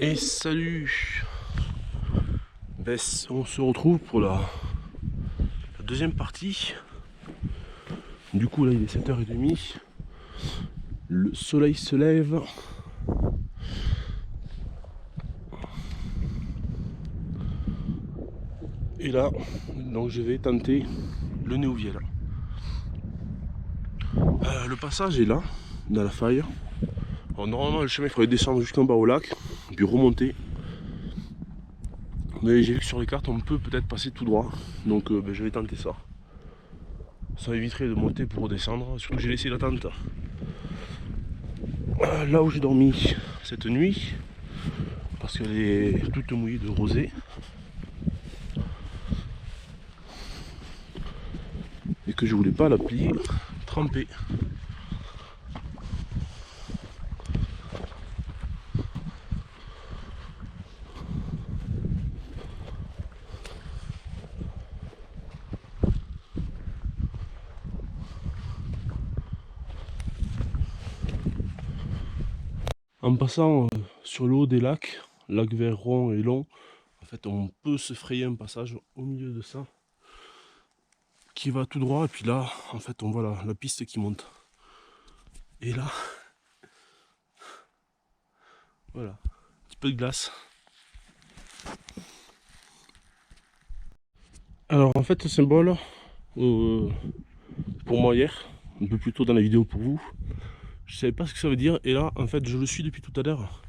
Et salut. On se retrouve pour la deuxième partie. Du coup là il est 7h30. Le soleil se lève. Et là, donc je vais tenter le Néouviel. Le passage est là, dans la faille. Alors, normalement le chemin il faudrait descendre jusqu'en bas au lac, puis remonter. Mais j'ai vu que sur les cartes on peut peut-être passer tout droit. Donc je vais tenter ça. Ça éviterait de monter pour redescendre. Surtout que j'ai laissé la tente là où j'ai dormi cette nuit. Parce qu'elle est toute mouillée de rosée. Et que je voulais pas la plier trempée. En passant sur le haut des lacs, lac Verron et Long, en fait on peut se frayer un passage au milieu de ça qui va tout droit, et puis là en fait on voit la piste qui monte. Et là, voilà, un petit peu de glace. Alors en fait ce symbole, pour moi hier, un peu plus tôt dans la vidéo pour vous, je savais pas ce que ça veut dire, et là en fait je le suis depuis tout à l'heure.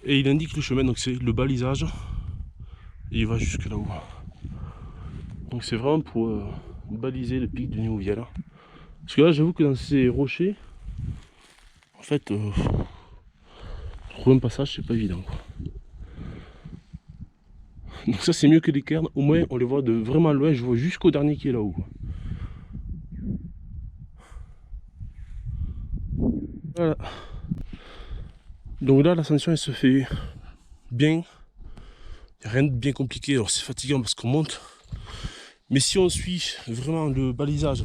Et il indique le chemin, donc c'est le balisage. Et il va jusque là-haut. Donc c'est vraiment pour baliser le pic du Néouviel. Parce que là j'avoue que dans ces rochers, en fait, trouver un passage c'est pas évident, quoi. Donc ça c'est mieux que les cairns, au moins on les voit de vraiment loin, je vois jusqu'au dernier qui est là-haut. Voilà. Donc là l'ascension elle se fait bien. Il n'y a rien de bien compliqué, alors c'est fatigant parce qu'on monte. Mais si on suit vraiment le balisage,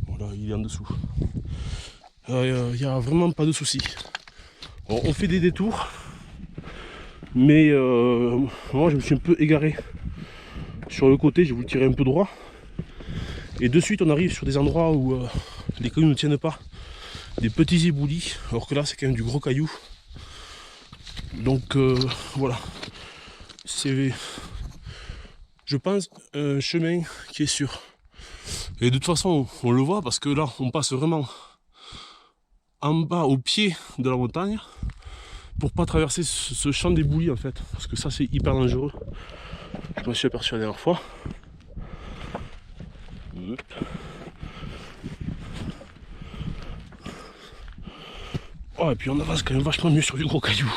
bon là il est en dessous, il n'y a vraiment pas de souci. Bon, on fait des détours, mais moi je me suis un peu égaré sur le côté, j'ai voulu tirer un peu droit. Et de suite on arrive sur des endroits où les cailloux ne tiennent pas, des petits éboulis, alors que là c'est quand même du gros caillou. Donc voilà, c'est, je pense, un chemin qui est sûr. Et de toute façon on le voit parce que là on passe vraiment en bas au pied de la montagne pour pas traverser ce champ d'éboulis en fait, parce que ça c'est hyper dangereux. Je me suis aperçu la dernière fois. Oh, et puis on avance quand même vachement mieux sur du gros caillou.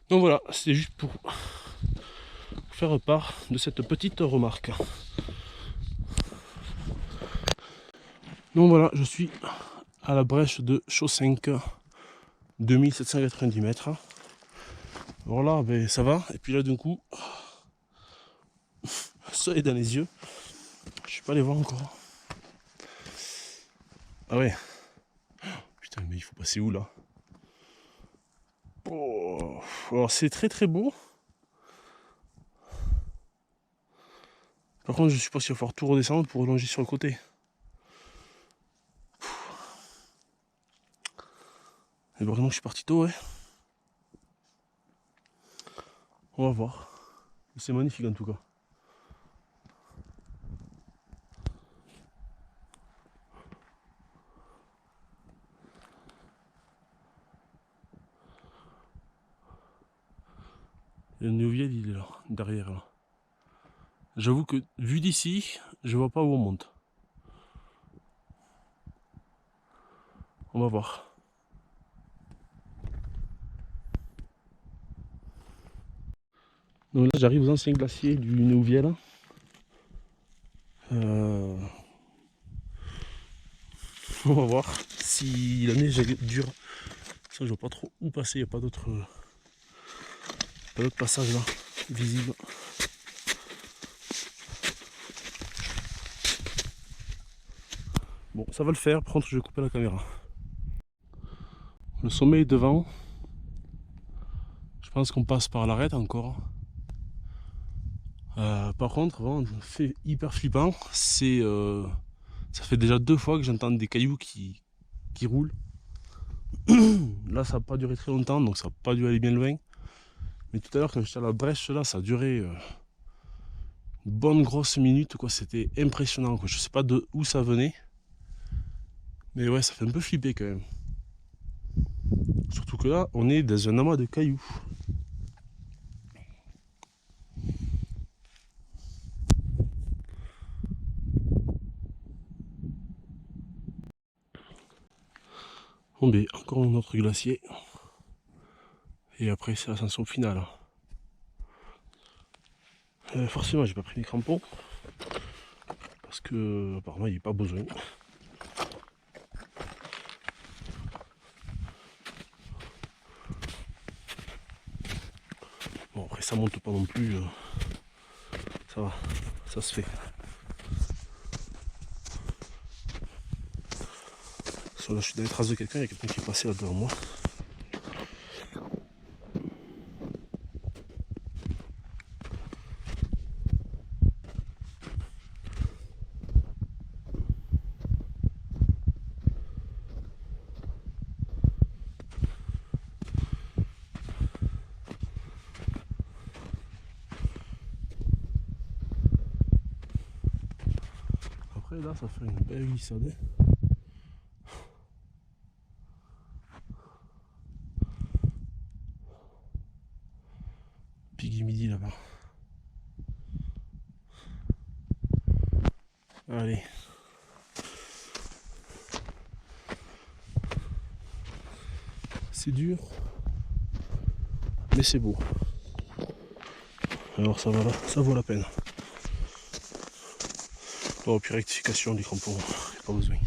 Donc voilà, c'est juste pour faire part de cette petite remarque. Donc voilà, je suis à la brèche de Chaussinck, 2790 mètres. Alors là, ben, ça va, et puis là d'un coup, ça est dans les yeux. Je suis pas allé voir encore. Ah ouais. Putain, mais il faut passer où là? Oh. Alors c'est très très beau. Par contre, je suppose qu'il va falloir tout redescendre pour longer sur le côté. Et vraiment, je suis parti tôt, ouais. On va voir. C'est magnifique en tout cas. Le Néouviel, il est là, derrière là. J'avoue que vu d'ici, je vois pas où on monte. On va voir. Donc là j'arrive aux anciens glaciers du Néouviel. On va voir si la neige dure. Ça je vois pas trop où passer, il n'y a pas d'autre passage là visible. Bon ça va le faire, par contre je vais couper la caméra. Le sommet est devant. pense qu'on passe par l'arête encore. Par contre, vraiment, fait hyper flippant, c'est ça fait déjà 2 fois que j'entends des cailloux qui roulent. Là, ça n'a pas duré très longtemps, donc ça n'a pas dû aller bien loin. Mais tout à l'heure, quand j'étais à la brèche, là, ça a duré une bonne grosse minute, quoi. C'était impressionnant, quoi. Je sais pas de où ça venait, mais ouais, ça fait un peu flipper quand même. Surtout que là, on est dans un amas de cailloux. Bon, ben, encore un autre glacier. Et après, c'est l'ascension finale. Forcément, j'ai pas pris les crampons. Parce que, apparemment, il n'y a pas besoin. Bon, après, ça monte pas non plus. Ça va, ça se fait. Là, je suis dans les traces de quelqu'un, il y a quelqu'un qui est passé là devant moi. Après là, ça fait une belle glissade. Piggy midi là-bas. Allez. C'est dur, mais c'est beau. Alors ça va là, ça vaut la peine. Bon, puis rectification du crampon, il n'y a pas besoin.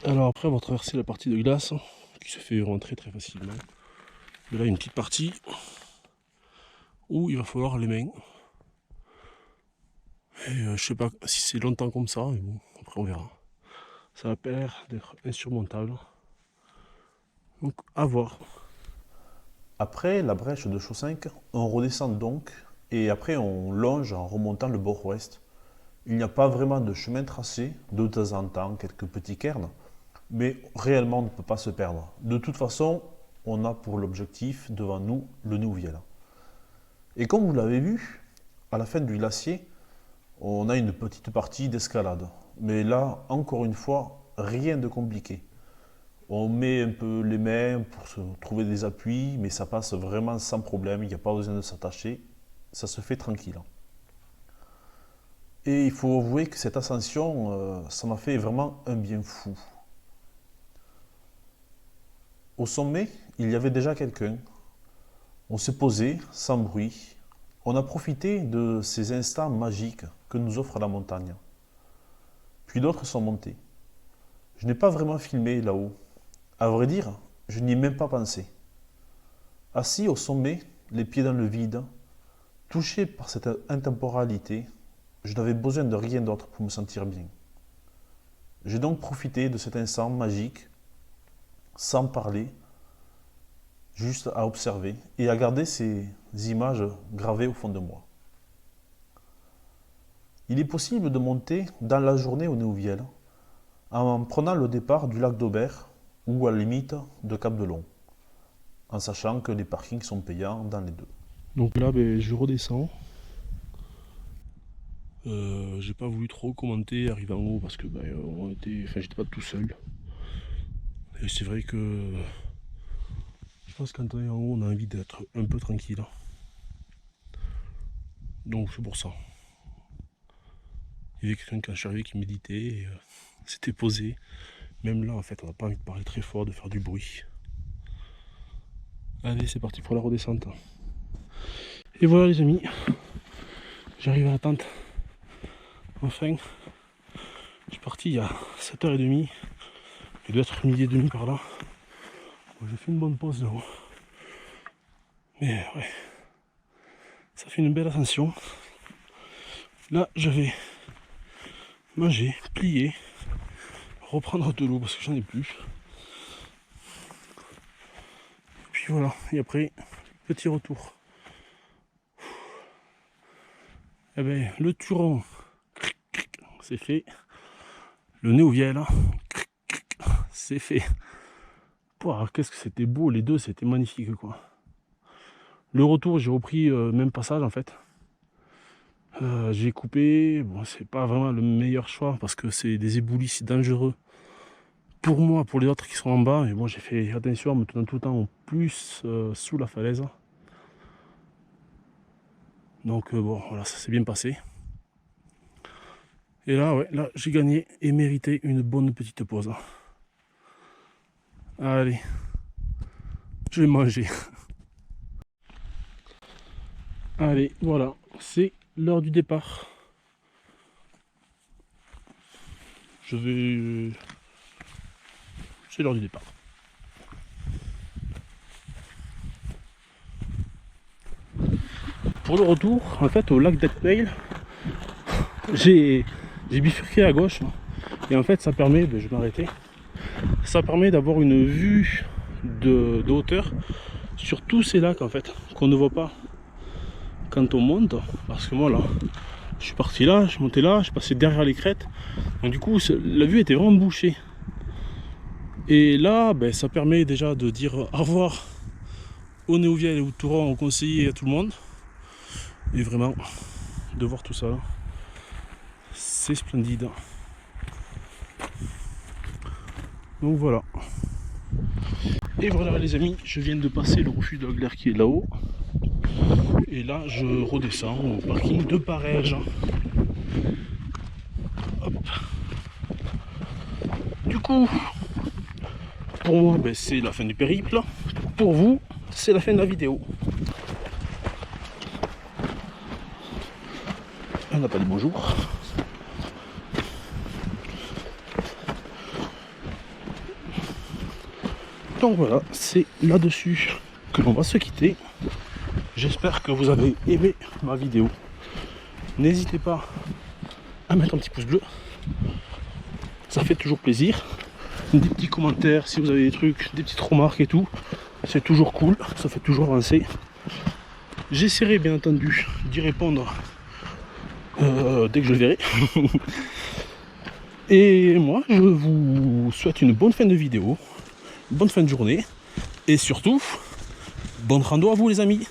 Alors après on va traverser la partie de glace qui se fait rentrer très facilement. Et là une petite partie où il va falloir les mains. Et je sais pas si c'est longtemps comme ça, mais bon, après on verra. Ça a pas l'air d'être insurmontable. Donc à voir. Après la brèche de Chaussinck, on redescend donc et après on longe en remontant le bord ouest. Il n'y a pas vraiment de chemin tracé, de temps en temps quelques petits cairns, mais réellement on ne peut pas se perdre. De toute façon, on a pour l'objectif devant nous le Nouviel. Et comme vous l'avez vu, à la fin du glacier, on a une petite partie d'escalade. Mais là, encore une fois, rien de compliqué. On met un peu les mains pour se trouver des appuis, mais ça passe vraiment sans problème, il n'y a pas besoin de s'attacher, ça se fait tranquille. Et il faut avouer que cette ascension, ça m'a fait vraiment un bien fou. Au sommet, il y avait déjà quelqu'un. On s'est posé sans bruit. On a profité de ces instants magiques que nous offre la montagne. Puis d'autres sont montés. Je n'ai pas vraiment filmé là-haut. À vrai dire, je n'y ai même pas pensé. Assis au sommet, les pieds dans le vide, touché par cette intemporalité, je n'avais besoin de rien d'autre pour me sentir bien. J'ai donc profité de cet instant magique, sans parler, juste à observer et à garder ces images gravées au fond de moi. Il est possible de monter dans la journée au Néouviel en prenant le départ du lac d'Aubert ou à la limite de Cap-de-Long, en sachant que les parkings sont payants dans les deux. Donc là, ben, je redescends. J'ai pas voulu trop commenter arriver en haut parce que ben, j'étais pas tout seul. Et c'est vrai que je pense que quand on est en haut, on a envie d'être un peu tranquille. Donc c'est pour ça. Il y avait quelqu'un quand je suis arrivé qui méditait, et, s'était posé. Même là, en fait, on n'a pas envie de parler très fort, de faire du bruit. Allez, c'est parti pour la redescente. Et voilà les amis, j'arrive à la tente. Enfin, je suis parti il y a 7h30. Il doit être 12h30 par là. Bon, j'ai fait une bonne pause là-haut. Mais ouais, ça fait une belle ascension. Là, je vais manger, plier, reprendre de l'eau parce que j'en ai plus. puis voilà, et après, petit retour. Eh ben, le Turon, c'est fait. Le Néouviel, c'est fait. Pouah, qu'est-ce que c'était beau, les deux, c'était magnifique, quoi. Le retour, j'ai repris même passage, en fait. J'ai coupé, bon, c'est pas vraiment le meilleur choix, parce que c'est des éboulis, c'est dangereux. Pour moi, pour les autres qui sont en bas, mais bon, j'ai fait attention en me tenant tout le temps en plus sous la falaise. Donc bon, voilà, ça s'est bien passé. Et là, ouais, là, j'ai gagné et mérité une bonne petite pause. Allez, je vais manger. Allez, voilà, c'est l'heure du départ. C'est l'heure du départ. Pour le retour, en fait, au lac d'Etpeil, j'ai bifurqué à gauche. Et en fait, ça permet, je vais m'arrêter, ça permet d'avoir une vue de hauteur sur tous ces lacs, en fait, qu'on ne voit pas quand on monte. Parce que moi, là, je suis parti là, je suis monté là, je suis passé derrière les crêtes. Donc du coup, la vue était vraiment bouchée. Et là, ça permet déjà de dire au revoir aux Néouviel et aux Touron, aux conseillers et à tout le monde. Et vraiment, de voir tout ça, c'est splendide. Donc voilà. Et voilà les amis, je viens de passer le refuge de la Glaire qui est là-haut. Et là, je redescends au parking de Parège. Hop. Du coup, pour moi, c'est la fin du périple. Pour vous, c'est la fin de la vidéo. On n'a pas dit bonjour. Donc voilà, c'est là-dessus que l'on va se quitter. J'espère que vous avez aimé ma vidéo. N'hésitez pas à mettre un petit pouce bleu. Ça fait toujours plaisir. Des petits commentaires si vous avez des trucs, des petites remarques et tout. C'est toujours cool, ça fait toujours avancer. J'essaierai bien entendu d'y répondre dès que je le verrai. Et moi, je vous souhaite une bonne fin de vidéo, bonne fin de journée. Et surtout, bonne rando à vous les amis.